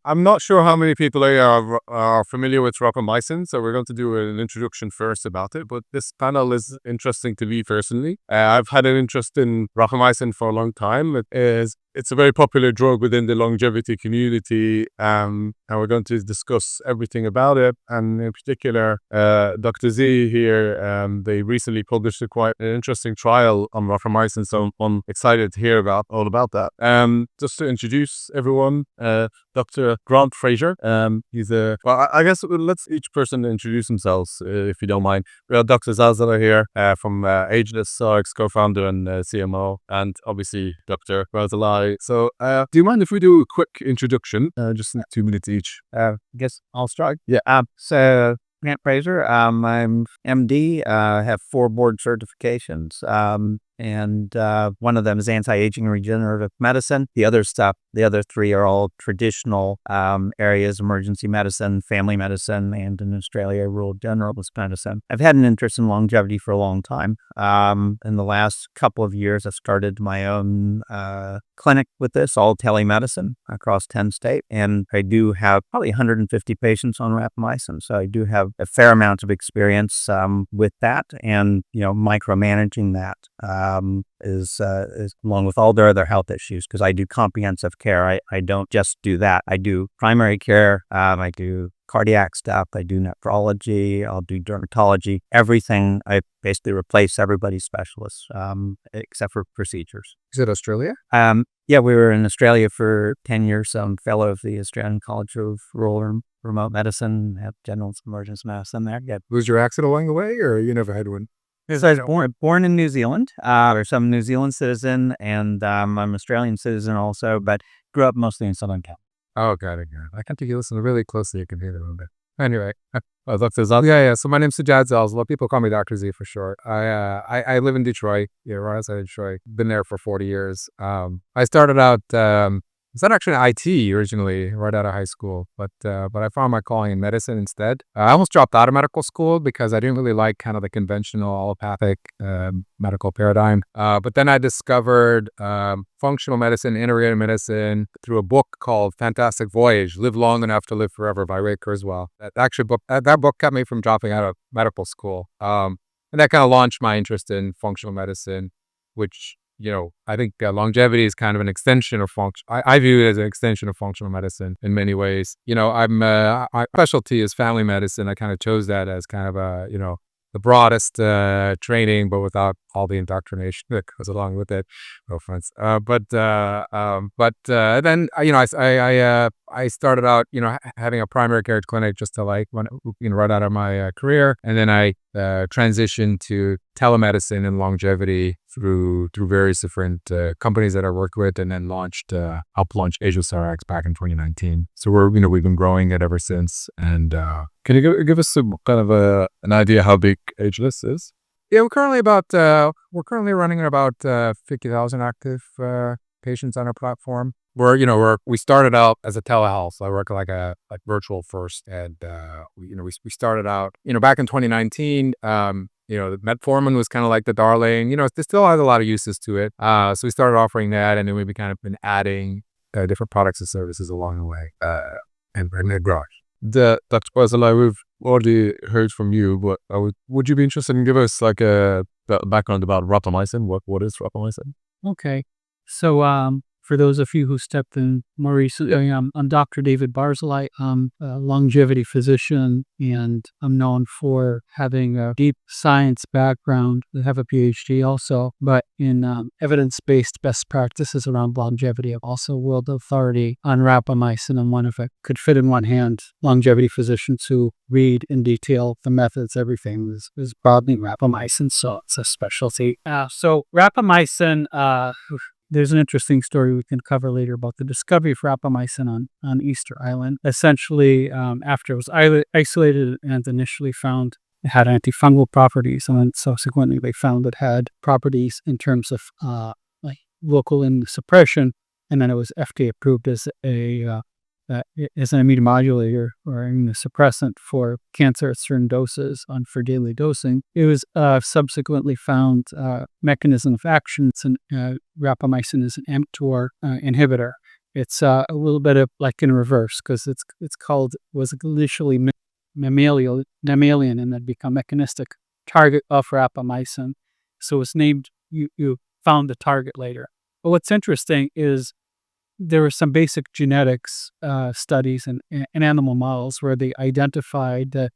I'm not sure how many people are familiar with rapamycin, so we're going to do an introduction first about it. But this panel is interesting to me personally. I've had an interest in rapamycin for a long time. It's a very popular drug within the longevity community, and we're going to discuss everything about it. And in particular, Dr. Z here, they recently published a quite an interesting trial on rapamycin, so I'm excited to hear about all about that. Just to introduce everyone, Dr. Grant Fraser. I guess let's each person introduce themselves, if you don't mind. We have Dr. Zazala here from Ageless Sarx, co-founder and CMO, and obviously Dr. Razalai. So, do you mind if we do a quick introduction, just in 2 minutes each? I guess I'll start. Yeah. So Grant Fraser. I'm MD. Have 4 board certifications. And one of them is anti-aging regenerative medicine. The other 3 are all traditional areas: emergency medicine, family medicine, and in Australia, rural generalist medicine. I've had an interest in longevity for a long time. In the last couple of years, I've started my own clinic with this, all telemedicine across 10 states. And I do have probably 150 patients on rapamycin. So I do have a fair amount of experience with that, and, micromanaging that. Is along with all their other health issues, because I do comprehensive care. I don't just do that. I do primary care. I do cardiac stuff. I do nephrology. I'll do dermatology. Everything. I basically replace everybody's specialists, except for procedures. Is it Australia? Yeah, we were in Australia for 10 years. I'm fellow of the Australian College of Rural and Remote Medicine, have general emergency medicine there. Yeah. Was your accent along the way, or you never had one? So I was born in New Zealand, or some New Zealand citizen, and I'm an Australian citizen also, but grew up mostly in Southern California. Oh, got it. I can't think you listen really closely. You can hear it a little bit. Anyway, Dr. Zal. Yeah. So my name's Sajad Zalzala. People call me Dr. Z for short. I live in Detroit. Yeah, right outside Detroit. Been there for 40 years. I started out. It's not actually IT originally, right out of high school, but I found my calling in medicine instead. I almost dropped out of medical school because I didn't really like kind of the conventional allopathic medical paradigm. But then I discovered functional medicine, integrative medicine through a book called Fantastic Voyage: Live Long Enough to Live Forever by Ray Kurzweil. That book kept me from dropping out of medical school, and that kind of launched my interest in functional medicine, which, I think longevity is kind of an extension of function. I view it as an extension of functional medicine in many ways. My specialty is family medicine. I kind of chose that as kind of the broadest training, but without all the indoctrination that goes along with it. No offense. Then I started out having a primary care clinic just to right out of my career, and then I transitioned to telemedicine and longevity through various different companies that I worked with, and then helped launch Ageless Sarx back in 2019. So we've been growing it ever since. And can you give us some kind of an idea how big Ageless is? Yeah, we're currently running about 50,000 active patients on our platform. We started out as a telehealth. So I work like virtual first, and we started out back in 2019. The metformin was kind of like the darling. It still has a lot of uses to it. So we started offering that, and then we've kind of been adding different products and services along the way, and it grows. Dr. Bazalai, we've already heard from you, but would you be interested in giving us like a background about rapamycin? What is rapamycin? Okay. So, for those of you who stepped in more recently, I'm Dr. David Barzilai. I'm a longevity physician, and I'm known for having a deep science background. I have a PhD also, but in evidence-based best practices around longevity. I'm also world authority on rapamycin, and if I could fit in one hand, longevity physicians who read in detail the methods, everything is broadly rapamycin, so it's a specialty. So rapamycin, there's an interesting story we can cover later about the discovery of rapamycin on Easter Island. Essentially, after it was isolated and initially found it had antifungal properties, and then subsequently they found it had properties in terms of local immunosuppression, and then it was FDA approved as an immunomodulator or immunosuppressant for cancer at certain doses for daily dosing. It was subsequently found mechanism of action. Rapamycin is an mTOR inhibitor. It's a little bit of like in reverse because was initially mammalian and then become mechanistic target of rapamycin. So it's named, you found the target later. But what's interesting is there were some basic genetics studies in animal models where they identified that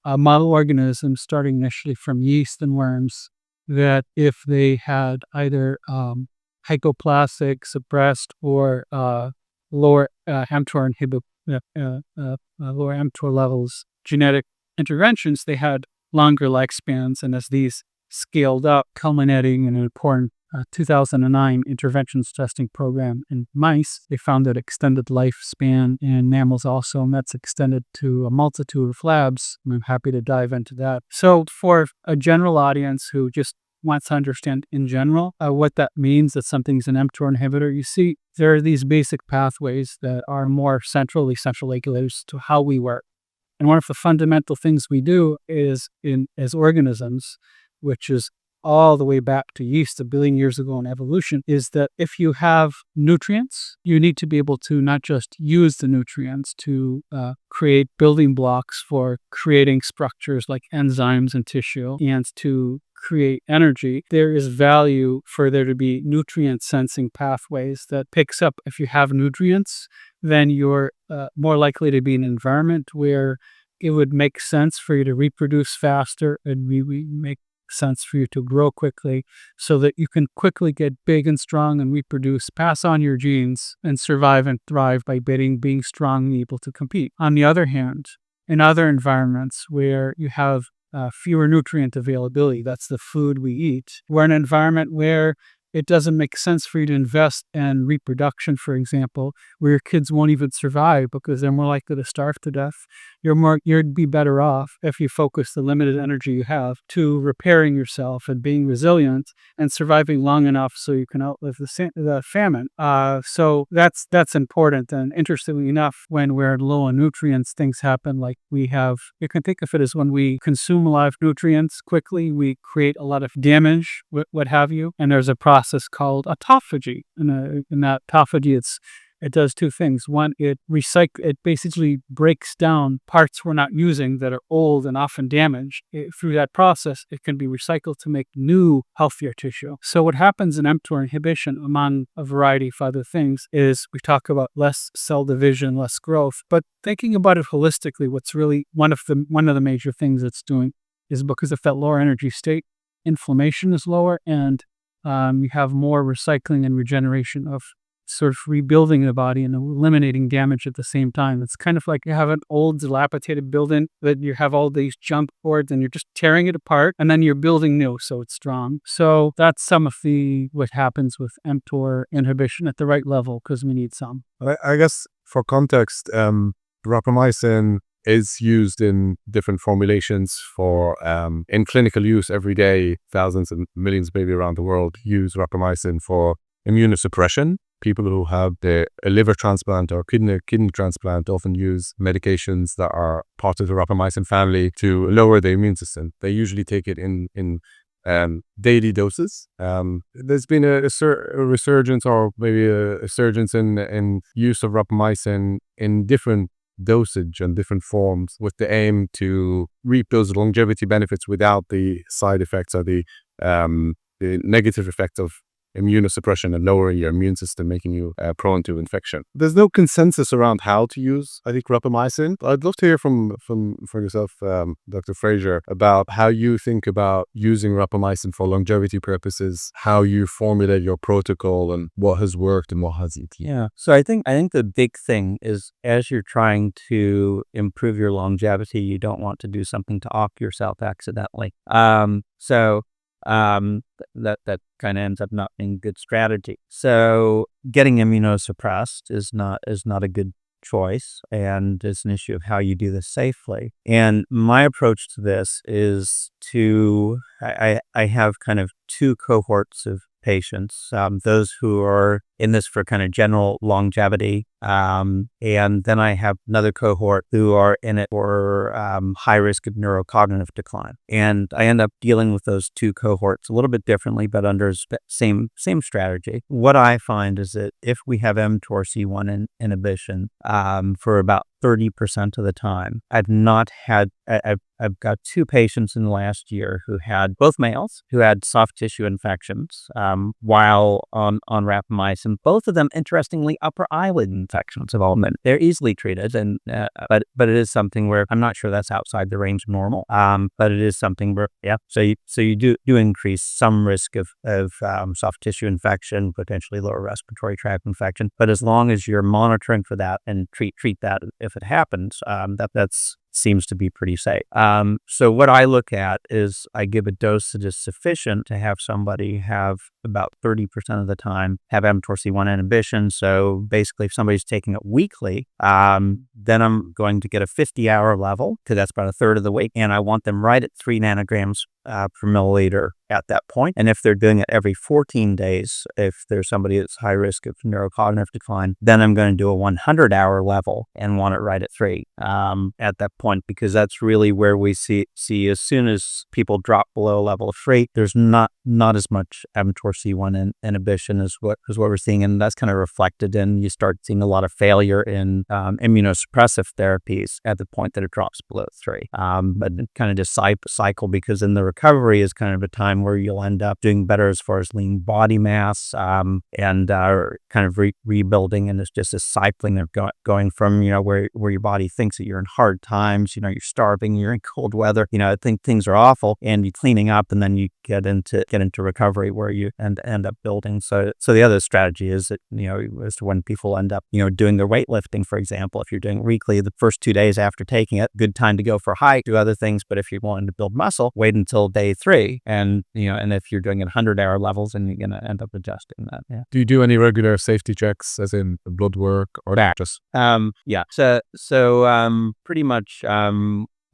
model organisms, starting initially from yeast and worms, that if they had either hypoplastic, suppressed, or lower mTOR lower mTOR levels genetic interventions, they had longer lifespans. And as these scaled up, culminating in an important 2009 interventions testing program in mice, they found that extended lifespan in mammals also, and that's extended to a multitude of labs. I'm happy to dive into that. So for a general audience who just wants to understand in general what that means, that something's an mTOR inhibitor, you see there are these basic pathways that are more essential regulators to how we work. And one of the fundamental things we do is as organisms, which is all the way back to yeast a billion years ago in evolution, is that if you have nutrients, you need to be able to not just use the nutrients to create building blocks for creating structures like enzymes and tissue, and to create energy. There is value for there to be nutrient sensing pathways that picks up. If you have nutrients, then you're more likely to be in an environment where it would make sense for you to reproduce faster, and we make sense for you to grow quickly so that you can quickly get big and strong and reproduce, pass on your genes, and survive and thrive by being strong and able to compete. On the other hand, in other environments where you have fewer nutrient availability, that's the food we eat, we're in an environment where it doesn't make sense for you to invest in reproduction, for example, where your kids won't even survive because they're more likely to starve to death. You'd be better off if you focus the limited energy you have to repairing yourself and being resilient and surviving long enough so you can outlive the famine. So that's important. And interestingly enough, when we're low on nutrients, things happen like you can think of it as when we consume a lot of nutrients quickly, we create a lot of damage, what have you. And there's a process called autophagy. In that autophagy, it does two things. One, it basically breaks down parts we're not using that are old and often damaged. Through that process, it can be recycled to make new, healthier tissue. So what happens in mTOR inhibition, among a variety of other things, is we talk about less cell division, less growth. But thinking about it holistically, what's really one of the major things it's doing is because of that lower energy state, inflammation is lower, and you have more recycling and regeneration of sort of rebuilding the body and eliminating damage at the same time. It's kind of like you have an old dilapidated building that you have all these jump boards and you're just tearing it apart and then you're building new so it's strong. So that's some of what happens with mTOR inhibition at the right level, because we need some. I guess for context, rapamycin is used in different formulations for in clinical use every day. Thousands and millions maybe around the world use rapamycin for immunosuppression. People who have a liver transplant or kidney transplant often use medications that are part of the rapamycin family to lower the immune system. They usually take it in daily doses. There's been a resurgence or maybe a surgence in use of rapamycin in different dosage and different forms with the aim to reap those longevity benefits without the side effects or the negative effects of immunosuppression and lowering your immune system, making you prone to infection. There's no consensus around how to use, I think, rapamycin. I'd love to hear from yourself, Dr. Fraser, about how you think about using rapamycin for longevity purposes, how you formulate your protocol, and what has worked and what hasn't. Yeah. So I think the big thing is, as you're trying to improve your longevity, you don't want to do something to off yourself accidentally. That kind of ends up not being a good strategy. So getting immunosuppressed is not a good choice, and it's an issue of how you do this safely. And my approach to this is I have kind of two cohorts of patients, those who are in this for kind of general longevity. And then I have another cohort who are in it for high risk of neurocognitive decline. And I end up dealing with those two cohorts a little bit differently, but under same strategy. What I find is that if we have mTOR C1 inhibition for about 30% of the time, I've got two patients in the last year who had, both males, who had soft tissue infections while on rapamycin. Both of them, interestingly, upper eyelid infections have all been. They're easily treated, and but it is something where I'm not sure that's outside the range of normal. But it is something where, yeah. So you do increase some risk of soft tissue infection, potentially lower respiratory tract infection. But as long as you're monitoring for that and treat that if it happens, that's seems to be pretty safe. So what I look at is I give a dose that is sufficient to have somebody have about 30% of the time have mTOR C1 inhibition. So basically, if somebody's taking it weekly, then I'm going to get a 50-hour level, because that's about a third of the week, and I want them right at 3 nanograms per milliliter at that point. And if they're doing it every 14 days, if there's somebody that's high risk of neurocognitive decline, then I'm going to do a 100-hour level and want it right at 3 at that point, because that's really where we see as soon as people drop below a level of 3, there's not as much mTOR C1 inhibition as what we're seeing, and that's kind of reflected in, you start seeing a lot of failure in immunosuppressive therapies at the point that it drops below 3. But it kind of just cycle, because in the recovery is kind of a time where you'll end up doing better as far as lean body mass and kind of rebuilding, and it's just a cycling of going from where your body thinks that you're in hard times, you're starving, you're in cold weather, I think things are awful, and you're cleaning up, and then you get into recovery where you end up building. So the other strategy is that as to when people end up doing their weightlifting, for example, if you're doing weekly, the first 2 days after taking it, good time to go for a hike, do other things. But if you're wanting to build muscle, wait until day 3, and if you're doing it 100-hour levels, then you're going to end up adjusting that. Yeah. Do you do any regular safety checks, as in blood work or that? Just yeah. So pretty much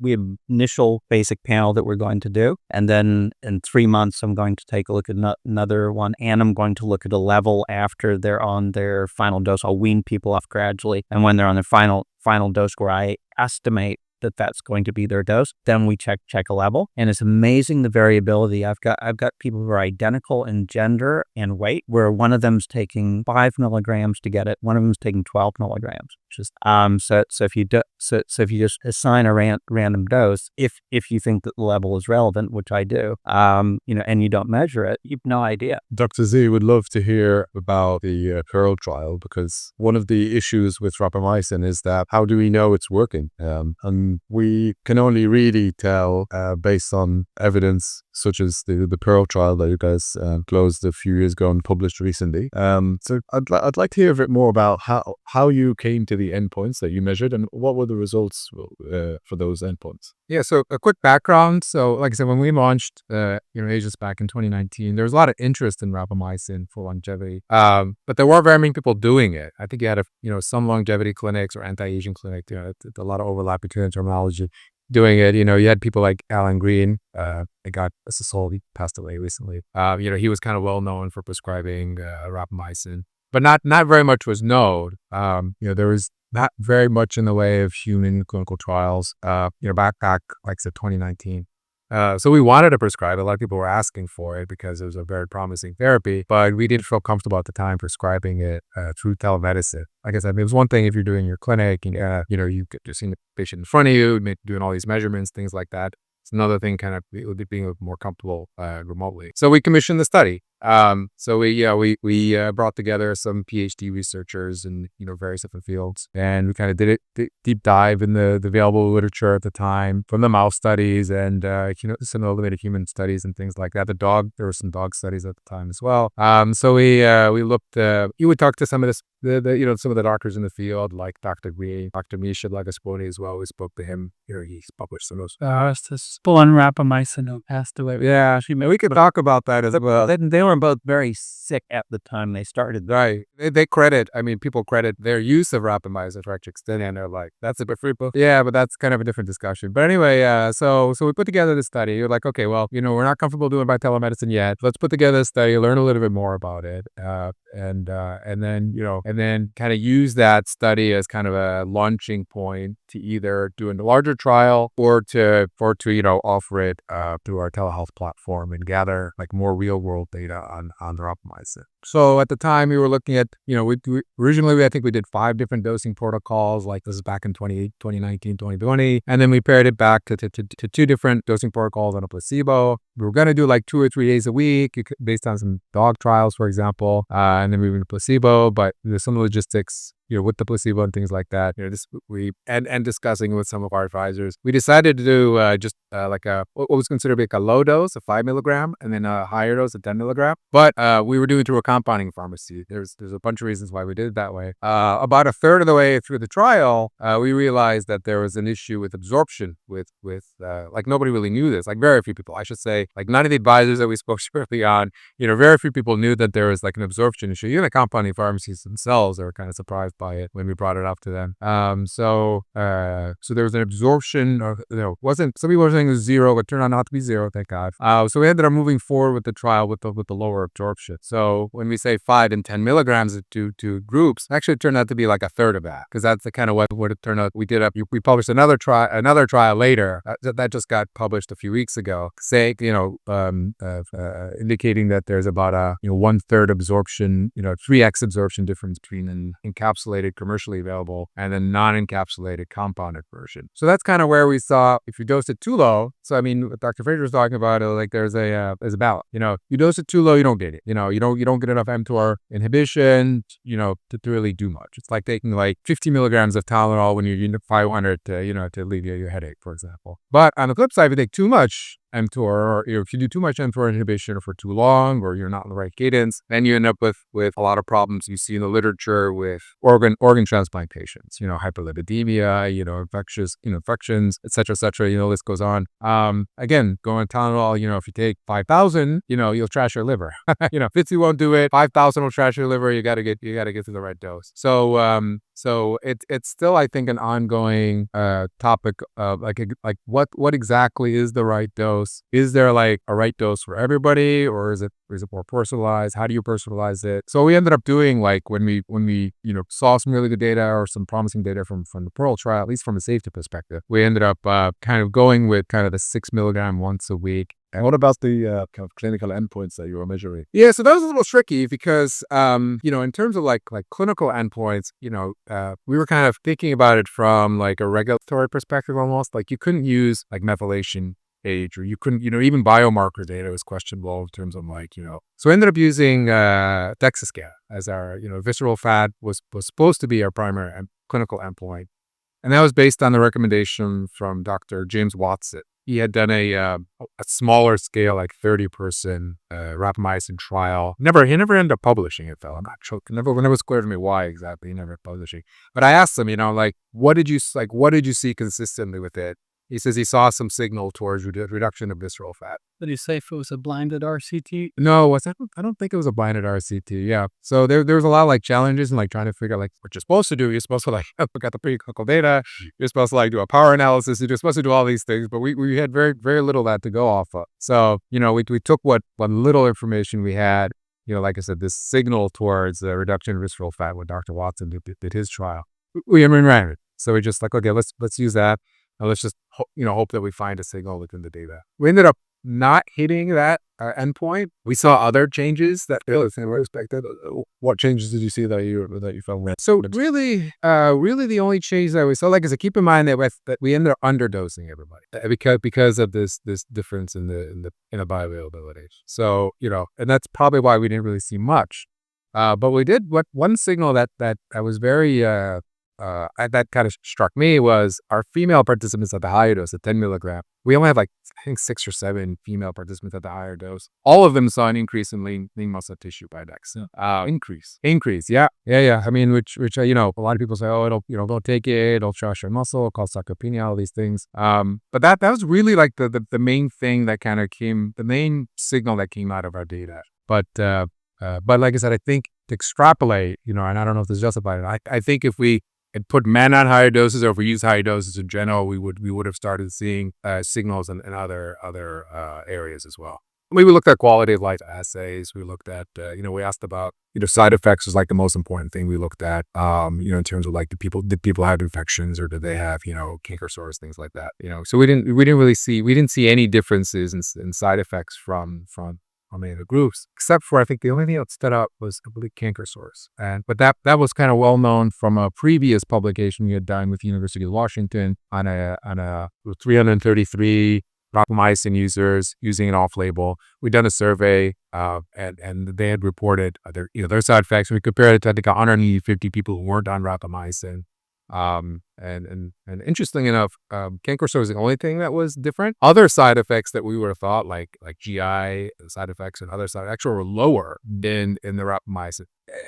we have initial basic panel that we're going to do, and then in 3 months I'm going to take a look at another one, and I'm going to look at a level after they're on their final dose. I'll wean people off gradually, and when they're on their final dose, where I estimate that that's going to be their dose, then we check a level. And it's amazing the variability. I've got people who are identical in gender and weight, where one of them's taking 5 milligrams to get it, one of them's taking 12 milligrams. Just so if you just assign a random dose, if you think that the level is relevant, which I do, and you don't measure it, you've no idea. Dr. Z would love to hear about the Pearl trial, because one of the issues with rapamycin is that how do we know it's working? And we can only really tell based on evidence such as the Pearl trial that you guys closed a few years ago and published recently. So I'd like to hear a bit more about how you came to the endpoints that you measured, and what were the results for those endpoints. Yeah, so a quick background. So like I said, when we launched Aegis back in 2019, there was a lot of interest in rapamycin for longevity, but there weren't very many people doing it. I think you had some longevity clinics or anti-aging clinics, a lot of overlap between terminology doing it. You had people like Alan Green, they got sold, he passed away recently. He was kind of well known for prescribing rapamycin, but not very much was known. There was not very much in the way of human clinical trials, back, like I said, 2019. So we wanted to prescribe it. A lot of people were asking for it because it was a very promising therapy, but we didn't feel comfortable at the time prescribing it through telemedicine. Like I said, it was one thing if you're doing your clinic and you get to see the patient in front of you, doing all these measurements, things like that. It's another thing, kind of being more comfortable remotely. So we commissioned the study. So we brought together some PhD researchers in various different fields, and we kind of did a deep dive in the available literature at the time from the mouse studies and some limited human studies and things like that. There were some dog studies at the time as well. So we looked. You would talk to some of some of the doctors in the field, like Dr. Green, Dr. Misha Lagasponi as well. We spoke to him. He's published some of those. It's this full-on rapamycin who passed away. Yeah, we could talk about that as well. They were were both very sick at the time they started. Right. They credit, I mean, people credit their use of rapamycin for actually extending, and they're like, that's a bit free. Yeah, but that's kind of a different discussion. But anyway, so we put together this study. You're like, okay, well, we're not comfortable doing it by telemedicine yet. Let's put together a study, learn a little bit more about it, and then kind of use that study as kind of a launching point to either do a larger trial or to offer it through our telehealth platform and gather like more real world data on the rapamycin. So at the time we were looking at, we originally, I think we did 5 different dosing protocols, like this is back in 2019, 2020. And then we paired it back to 2 different dosing protocols and a placebo. We were going to do like 2 or 3 days a week based on some dog trials, for example. And then we went to placebo, but there's some logistics with the placebo and things like that. And discussing with some of our advisors, we decided to do just like what was considered like a low dose of 5 milligram and then a higher dose of 10 milligram. But we were doing it through a compounding pharmacy. There's a bunch of reasons why we did it that way. About a third of the way through the trial, we realized that there was an issue with absorption with like nobody really knew this, like very few people, I should say, like none of the advisors that we spoke to early on, very few people knew that there was like an absorption issue. Even the compounding pharmacies themselves are kind of surprised by it when we brought it up to them. So there was an absorption, or wasn't, some people were saying it was 0, but it turned out not to be 0, thank God. So we ended up moving forward with the trial with the lower absorption. So when we say 5 and 10 milligrams to groups, actually it turned out to be like a third of that, because that's the kind of what it turned out. We published another trial later that just got published a few weeks ago, indicating that there's about a 1/3 absorption, 3x absorption difference between an encapsulated commercially available and a non-encapsulated compounded version. So that's kind of where we saw if you dose it too low. So I mean, what Dr. Fraser was talking about, like there's a balance. You dose it too low, you don't get it. You don't get enough mTOR inhibition, to really do much. It's like taking like 50 milligrams of Tylenol when you're 500 to alleviate your headache, for example. But on the flip side, if you take too much mTOR, or if you do too much mTOR inhibition for too long, or you're not in the right cadence, then you end up with a lot of problems you see in the literature with organ transplant patients. Hyperlipidemia, infections, etc., etc. List goes on. Again, going Tylenol, if you take 5,000, you'll trash your liver. 50 won't do it. 5,000 will trash your liver. You got to get to the right dose. So it's still, I think, an ongoing topic of like what exactly is the right dose? Is there like a right dose for everybody, or is it more personalized? How do you personalize it? So we ended up doing, like, when we saw some really good data or some promising data from the Pearl trial, at least from a safety perspective, we ended up kind of going with kind of the 6 milligram once a week. And what about the kind of clinical endpoints that you were measuring? Yeah, so that was a little tricky because, in terms of like clinical endpoints, we were kind of thinking about it from like a regulatory perspective almost. Like you couldn't use like methylation age, or you couldn't, even biomarker data was questionable in terms of like, So we ended up using DEXA scan as our, visceral fat was supposed to be our primary clinical endpoint. And that was based on the recommendation from Dr. James Watson. He had done a smaller scale, like 30-person rapamycin trial. He never ended up publishing it, though. I'm not sure. It never was clear to me why exactly he never publishing. But I asked him, like, what did you see consistently with it? He says he saw some signal towards reduction of visceral fat. Did he say if it was a blinded RCT? No, I don't think it was a blinded RCT. Yeah. So there was a lot of like challenges and like trying to figure out like what you're supposed to do. You're supposed to like look at the preclinical data. You're supposed to like do a power analysis. You're supposed to do all these things, but we had very, very little that to go off of. So, we took what little information we had, like I said, this signal towards the reduction of visceral fat when Dr. Watson did his trial. We ran it. So we just like, okay, let's use that. And let's just hope that we find a signal within the data. We ended up not hitting that endpoint. We saw other changes that were expected. What changes did you see that you felt? So really the only change that we saw, like, is to keep in mind that we ended up underdosing everybody because of this difference in the bioavailability. So and that's probably why we didn't really see much. But we did one signal that I was very that kind of struck me was our female participants at the higher dose at 10 milligram. We only had like, I think 6 or 7 female participants at the higher dose. All of them saw an increase in lean muscle tissue by DEXA. Increase. Yeah. I mean, which a lot of people say, oh, it'll, don't take it. It'll trash your muscle, cause sarcopenia, all these things. But that was really like the main thing that kind of the main signal that came out of our data. But like I said, I think to extrapolate, and I don't know if this is justified. I think if we had put men on higher doses, or if we use higher doses in general, we would have started seeing signals in other areas as well. We looked at quality of life assays. We looked at, we asked about, side effects was like the most important thing we looked at, in terms of like, did people have infections, or did they have, canker sores, things like that, So we didn't see any differences in side effects from any of the groups, except for, I think the only thing that stood out was, I believe, canker sores. But that was kind of well known from a previous publication we had done with the University of Washington on a 333 rapamycin users using an off-label. We'd done a survey, and they had reported their side effects. We compared it to, I think, 150 people who weren't on rapamycin. And interestingly enough, canker sores was the only thing that was different. Other side effects that we would have thought, like GI side effects and other side effects, actually were lower in the rapamycin.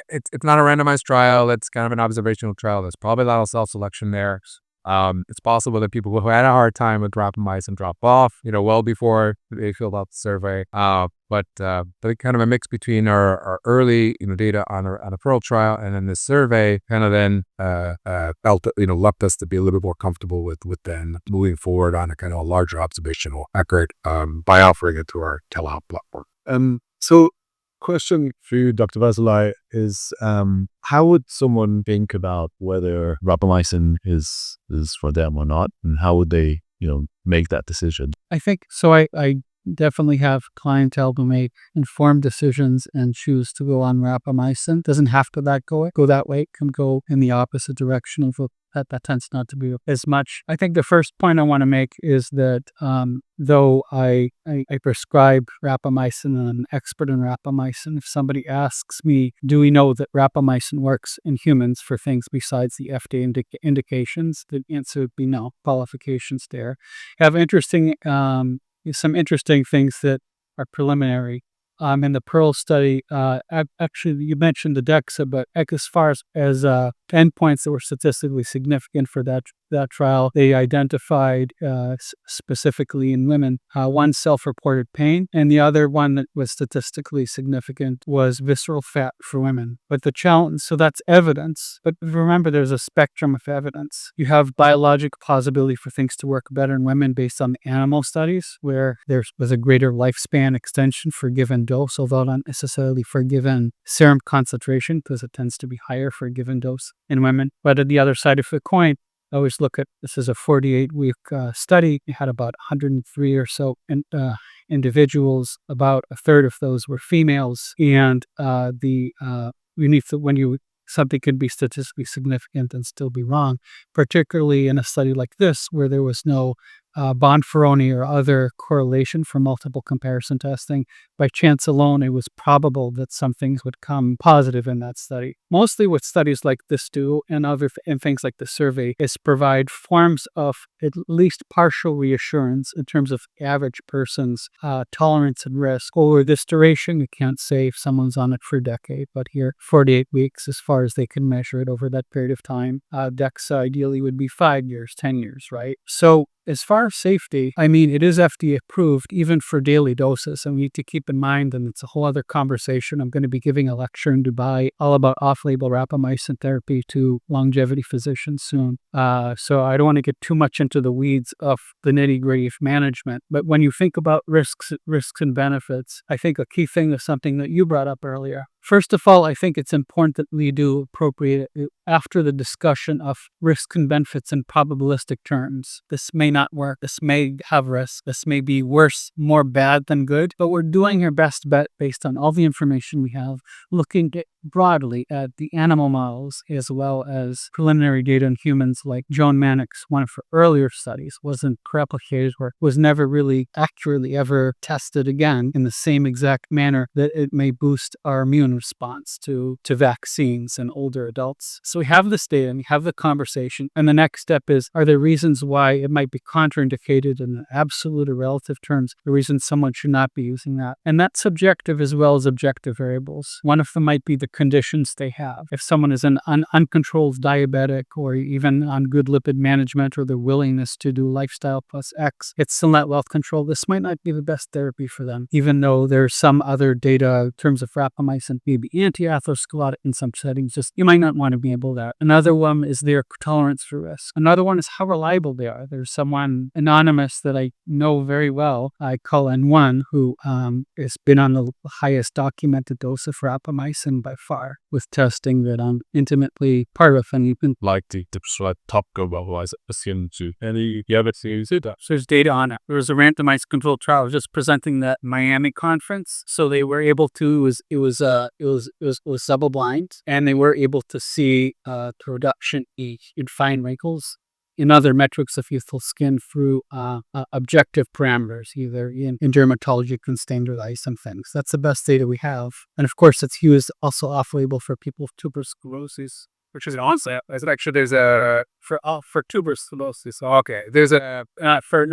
It's not a randomized trial. It's kind of an observational trial. There's probably a lot of self-selection there. It's possible that people who had a hard time with rapamycin drop off, well before they filled out the survey. But kind of a mix between our early, data on a Pearl trial, and then this survey kind of then left us to be a little bit more comfortable with then moving forward on a kind of a larger observational record by offering it to our telehealth platform. So question for you, Dr. Barzilai, is how would someone think about whether rapamycin is for them or not, and how would they make that decision? I think so. I definitely have clientele who make informed decisions and choose to go on rapamycin. Doesn't have to go that way. It can go in the opposite direction of that tends not to be as much. I think the first point I want to make is that though I prescribe rapamycin and I'm an expert in rapamycin, if somebody asks me, do we know that rapamycin works in humans for things besides the FDA indications, the answer would be no. Qualifications there. Have some interesting things that are preliminary. In the Pearl study, actually, you mentioned the DEXA, but as far as endpoints that were statistically significant for that trial, they identified specifically in women one self-reported pain, and the other one that was statistically significant was visceral fat for women. But the challenge, so that's evidence, but remember there's a spectrum of evidence. You have biologic plausibility for things to work better in women based on the animal studies, where there was a greater lifespan extension for a given dose, although not necessarily for a given serum concentration, because it tends to be higher for a given dose in women. But at the other side of the coin, I always look at, this is a 48-week study. It had about 103 or so individuals. About a third of those were females. And something can be statistically significant and still be wrong, particularly in a study like this where there was no Bonferroni or other correlation for multiple comparison testing. By chance alone, it was probable that some things would come positive in that study. Mostly what studies like this do, and things like the survey, is provide forms of at least partial reassurance in terms of average person's tolerance and risk. Over this duration, we can't say if someone's on it for a decade, but here, 48 weeks as far as they can measure it over that period of time. DEXA ideally would be 5 years, 10 years, right? So as far as safety, I mean, it is FDA approved even for daily doses. And we need to keep in mind, and it's a whole other conversation. I'm going to be giving a lecture in Dubai all about off-label rapamycin therapy to longevity physicians soon. So I don't want to get too much into the weeds of the nitty-gritty of management. But when you think about risks and benefits, I think a key thing is something that you brought up earlier. First of all, I think it's important that we do appropriate after the discussion of risk and benefits in probabilistic terms. This may not work. This may have risk. This may be worse, more bad than good. But we're doing our best bet based on all the information we have, looking broadly at the animal models as well as preliminary data in humans, like Joan Mannix, one of her earlier studies, wasn't replicated or was never really accurately ever tested again in the same exact manner that it may boost our immune response to vaccines in older adults. So we have this data and we have the conversation. And the next step is, are there reasons why it might be contraindicated in absolute or relative terms, the reason someone should not be using that? And that's subjective as well as objective variables. One of them might be the conditions they have. If someone is an uncontrolled diabetic or even on good lipid management or their willingness to do lifestyle plus X, it's still not well controlled. This might not be the best therapy for them, even though there's some other data in terms of rapamycin, maybe anti-atherosclerotic in some settings. Just you might not want to be able that. Another one is their tolerance for risk. Another one is how reliable they are. There's someone anonymous that I know very well, I call N1, who has been on the highest documented dose of rapamycin by far with testing that I'm intimately part of. And you can Like the top go rapamycin patient to any you ever see that. So there's data on it. There was a randomized controlled trial. I was just presenting that Miami conference. So they were able to, it was double blind, and they were able to see reduction in fine wrinkles in other metrics of youthful skin through objective parameters, either in dermatology, you can standardize some things. That's the best data we have. And of course, it's used also off-label for people with tuberous sclerosis. Which is awesome. Is it actually there's a For tuberous sclerosis. okay. There's a Not for.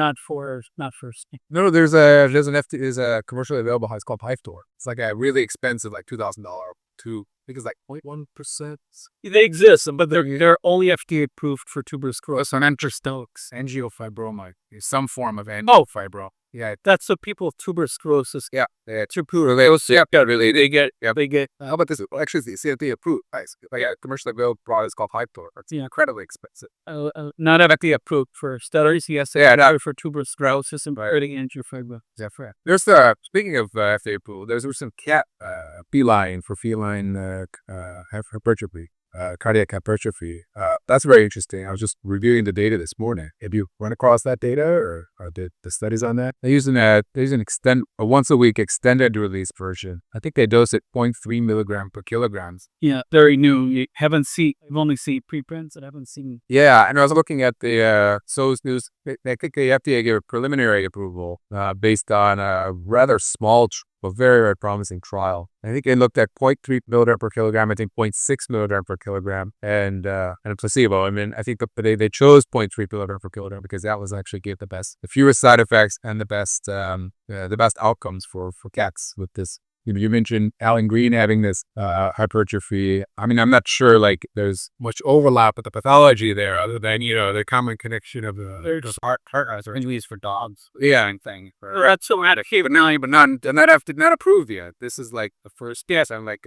no. There's a commercially available. It's called mTOR. It's like a really expensive, like $2,000. I think it's like 0.1%. They exist, but they're only FDA approved for tuberous sclerosis. So an angiofibroma, some form of angiofibro. Yeah, That's what people with tuberous sclerosis. yeah. They get. How about this? Well, actually, it's the approved. Nice. Like a commercially available product is called mTOR. It's incredibly expensive. Not FDA approved for steroids. Yes, Yeah, no. for tuberous sclerosis and angiofibroma. Yeah, fair. There's speaking of FDA approval, there's some cat feline for feline hypertrophy. Cardiac hypertrophy. That's very interesting. I was just reviewing the data this morning. Have you run across that data or did the studies on that? They're using a once a week extended release version. I think they dose it 0.3 milligram per kilograms. Yeah, very new. I've only seen preprints and haven't seen. Yeah, and I was looking at the SOS news. I think the FDA gave a preliminary approval based on a rather small but very, very promising trial. I think they looked at 0.3 milligram per kilogram, I think 0.6 milligram per kilogram, and a placebo. I mean, I think they chose 0.3 milligram per kilogram because that was actually gave the fewest side effects and the best outcomes for cats with this. You mentioned Alan Green having this hypertrophy. I mean, I'm not sure like there's much overlap with the pathology there, other than the common connection of the heart or injuries for dogs. Yeah, and thing. That's so eradicated. But not approved yet. This is like the first. Yes, I'm like.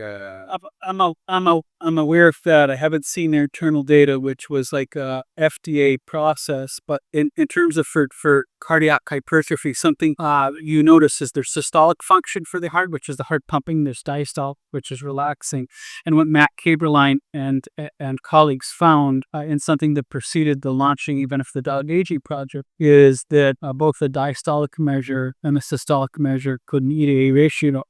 I'm aware of that. I haven't seen their internal data, which was like a FDA process. But in terms of for cardiac hypertrophy, something you notice is there's systolic function for the heart, which is the heart pumping. There's diastole, which is relaxing. And what Matt Kaberlein and colleagues found in something that preceded the launching even of the dog aging project is that both the diastolic measure and the systolic measure could need a ratio.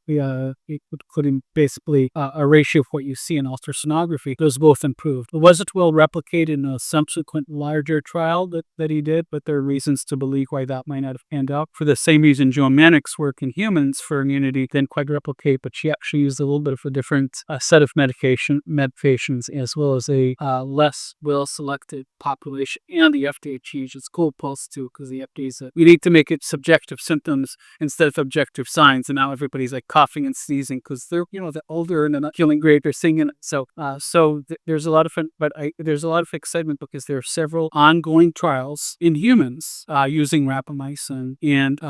Could basically a ratio of what you see in ultrasonography. Those both improved. It wasn't well replicated in a subsequent larger trial that he did, but there are reasons to believe why that might not have panned out. For the same reason Joan Manick's work in humans for immunity didn't quite replicate, but she actually used a little bit of a different set of medications as well as a less well-selected population. And the FDA changed its goalposts too, because the FDA said we need to make it subjective symptoms instead of objective signs. And now everybody's like coughing and sneezing because they're they're older and they're not feeling great. They're singing. So there's a lot of there's a lot of excitement because there are several ongoing trials in humans using rapamycin. And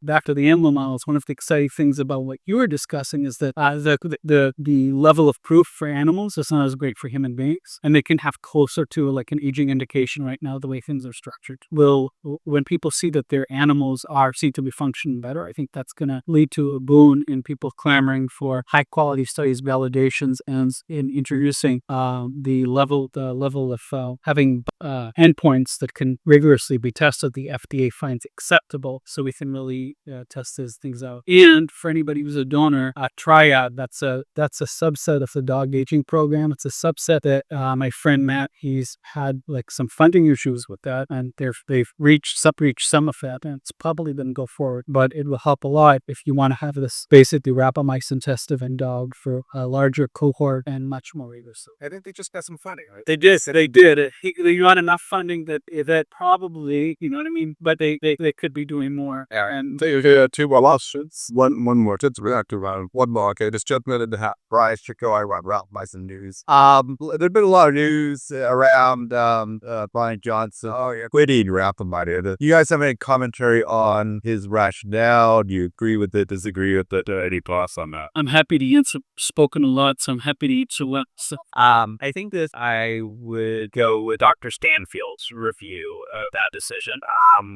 back to the animal models, one of the exciting things about what you were discussing is that the level of proof for animals is not as great for human beings, and they can have closer to like an aging indication right now the way things are structured. When people see that their animals seem to be functioning better, I think that's going to lead to a boon in people clamoring for high quality studies, validations, and in introducing the level of having endpoints that can rigorously be tested. The FDA finds acceptable, so we can really test these things out. And for anybody who's a donor, Triad, that's a subset of the dog aging program. It's a subset that my friend Matt, he's had like some funding issues with that, and they've reached some of that, and it's probably didn't go forward, but it will help a lot if you want to have this basically rapamycin tested in dog for a larger cohort and much more rigorous. I think they just got some funding, right? They did. They got enough funding that probably, you know what I mean? But they could be doing more. Yeah. And Two more lawsuits. One more to around one market. Just jumping into the Brian Chico, I run Rapamycin news. There's been a lot of news around Brian Johnson quitting Rapamycin. Do you guys have any commentary on his rationale? Do you agree with it, disagree with it? Any thoughts on that? I'm happy to answer. Spoken a lot, so I'm happy to answer well. So, I think that I would go with Dr. Stanfield's review of that decision,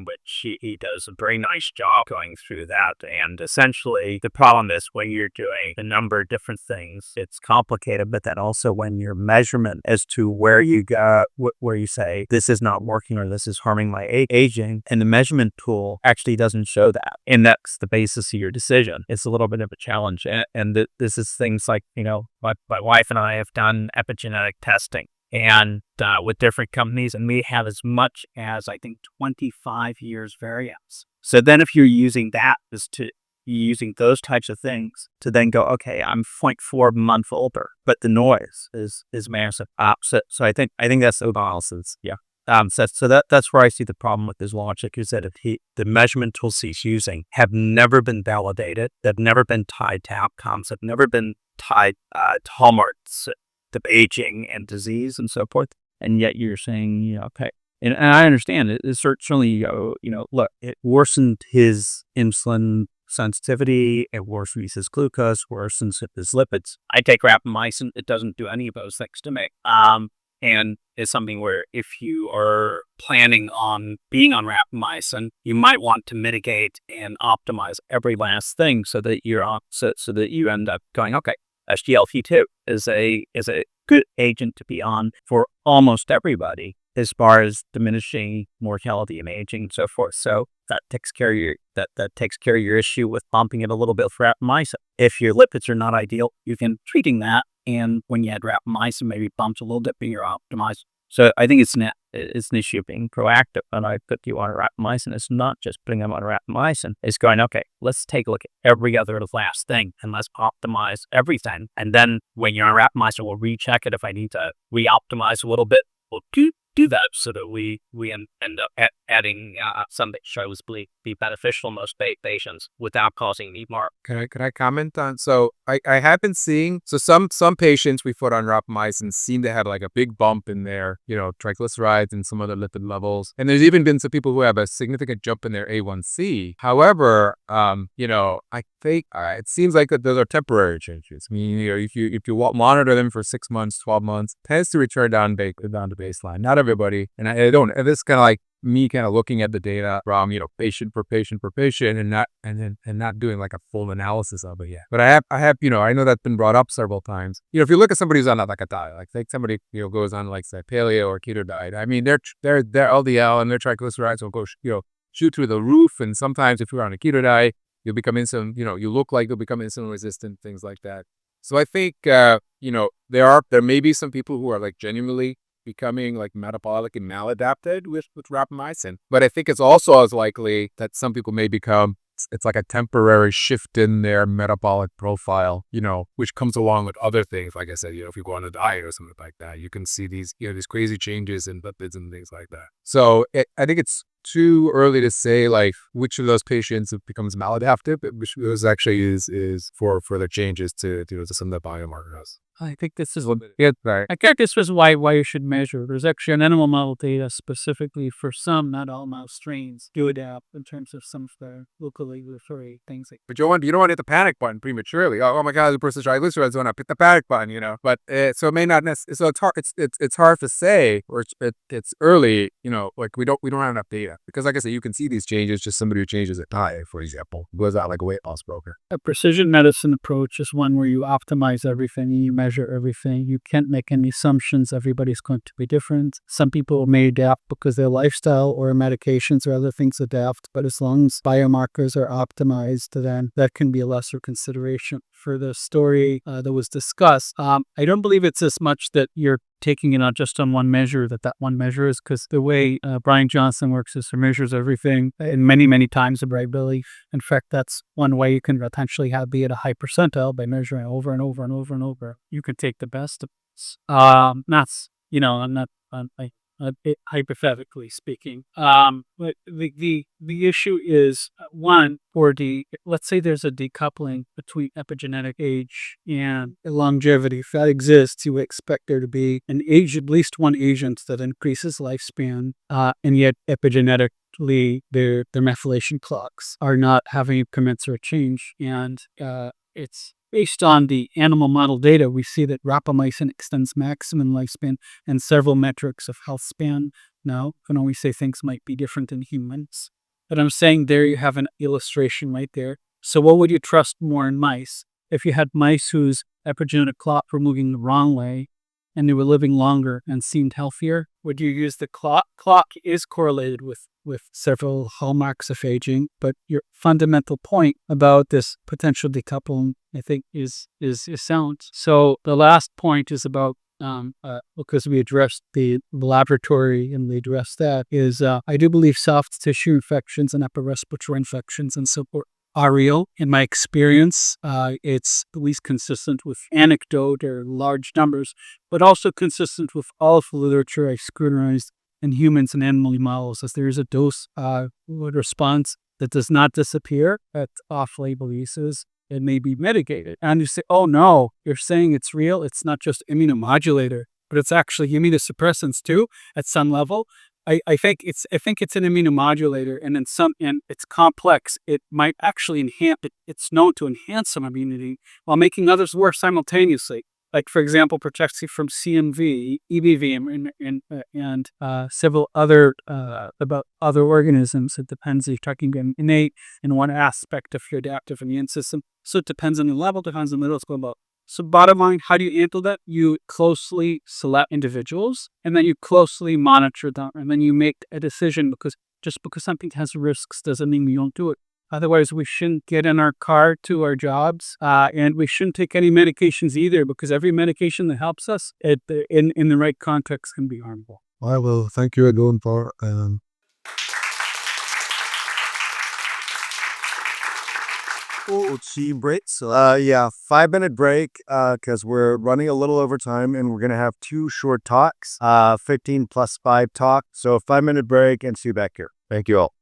which he does a very nice job going through that. And essentially, the problem is when you're doing a number of different things, it's complicated, but then also when your measurement as to where you go, where you say, this is not working or this is harming my aging, and the measurement tool actually doesn't show that. And that's the basis of your decision. It's a little bit of a challenge. And this is things like, my wife and I have done epigenetic testing and with different companies, and we have as much as, I think, 25 years variance. So then if you're using that using those types of things to then go, okay, I'm 0.4 month older, but the noise is massive. So I think that's the balances. Yeah. So that's where I see the problem with his logic is that the measurement tools he's using have never been validated. They've never been tied to outcomes. They've never been tied to hallmarks of aging and disease and so forth. And yet you're saying, okay. And I understand it. It's certainly, look, it worsened his insulin sensitivity, it worsens his glucose, worsens his lipids. I take rapamycin, it doesn't do any of those things to me. And it's something where if you are planning on being on rapamycin, you might want to mitigate and optimize every last thing so that you're on, so that you end up going, okay, SGLT2 is a good agent to be on for almost everybody as far as diminishing mortality and aging and so forth. So that takes care of your issue with bumping it a little bit for rapamycin. If your lipids are not ideal, you can treating that, and when you add rapamycin, maybe bumps a little bit, but you're optimized. So I think it's an issue of being proactive. And I put you on rapamycin. It's not just putting them on rapamycin. It's going, okay, let's take a look at every other last thing and let's optimize everything. And then when you're on rapamycin, we'll recheck it. If I need to re-optimize a little bit, we'll do that so that we end up adding something shows be beneficial in most patients without causing any more. Can I comment on? So I have been seeing some patients we put on rapamycin seem to have like a big bump in their triglycerides and some other lipid levels, and there's even been some people who have a significant jump in their A1C. However, I think it seems like that those are temporary changes. I mean, if you monitor them for 6 months, 12 months, it tends to return down to baseline. Not everybody, and I don't. And this is kind of like me kind of looking at the data from patient per patient and not doing like a full analysis of it yet. But I have I know that's been brought up several times. If you look at somebody who's on like a diet, like somebody goes on like say paleo or keto diet, I mean their LDL and their triglycerides will go shoot through the roof. And sometimes if you're on a keto diet, you'll become insulin you look like you'll become insulin resistant, things like that. So I think there may be some people who are like genuinely becoming like metabolic and maladapted with rapamycin. But I think it's also as likely that some people may become, it's like a temporary shift in their metabolic profile, which comes along with other things. Like I said, if you go on a diet or something like that, you can see these crazy changes in lipids and things like that. So I think it's too early to say like which of those patients becomes maladaptive, which was actually is for the changes to some of the biomarkers. I think this is I think this was why you should measure. There's actually an animal model data specifically for some, not all mouse strains, do adapt in terms of some of the local regulatory things. But you don't want to hit the panic button prematurely. Oh my God, the person's triglycerides went up. Hit the panic button, But so it may not necessarily. So it's hard. It's hard to say, or it's early. Like we don't have enough data because, like I said, you can see these changes. Just somebody who changes a diet, for example, goes out like a weight loss broker. A precision medicine approach is one where you optimize everything and you measure everything. You can't make any assumptions. Everybody's going to be different. Some people may adapt because their lifestyle or medications or other things adapt, but as long as biomarkers are optimized, then that can be a lesser consideration. For the story that was discussed, I don't believe it's as much that you're taking it not just on one measure, that one measure is, because the way Brian Johnson works is he measures everything in many, many times of variability. In fact, that's one way you can potentially be at a high percentile by measuring over and over and over and over. You can take the best of this. hypothetically speaking. But the issue is one, let's say there's a decoupling between epigenetic age and longevity. If that exists, you would expect there to be at least one agent that increases lifespan, and yet epigenetically their methylation clocks are not having a commensurate change, and it's based on the animal model data. We see that rapamycin extends maximum lifespan and several metrics of health span. Now, you can always say things might be different in humans. But I'm saying there you have an illustration right there. So what would you trust more in mice? If you had mice whose epigenetic clock were moving the wrong way and they were living longer and seemed healthier, would you use the clock? Clock is correlated with several hallmarks of aging, but your fundamental point about this potential decoupling, I think, is sound. So the last point is about, because we addressed the laboratory and we addressed that, is I do believe soft tissue infections and upper respiratory infections and so forth are real. In my experience, it's at least consistent with anecdote or large numbers, but also consistent with all of the literature I've scrutinized in humans and animal models, as there is a dose response that does not disappear at off-label uses. It may be mitigated. And you say, oh no, you're saying it's real. It's not just immunomodulator, but it's actually immunosuppressants too at some level. I think it's an immunomodulator, and and it's complex. It might actually enhance. It's known to enhance some immunity while making others worse simultaneously. Like, for example, protects you from CMV, EBV, and several other about other organisms. It depends if you're talking about innate in one aspect of your adaptive immune system. So it depends on the level, depends on the middle about. So bottom line, how do you handle that? You closely select individuals, and then you closely monitor them, and then you make a decision, because just because something has risks doesn't mean we don't do it. Otherwise, we shouldn't get in our car to our jobs, and we shouldn't take any medications either, because every medication that helps us in the right context can be harmful. I will thank you again for tea break. So 5-minute break, because we're running a little over time and we're gonna have 2 short talks, 15 plus 5 talk. So 5-minute break and see you back here. Thank you all.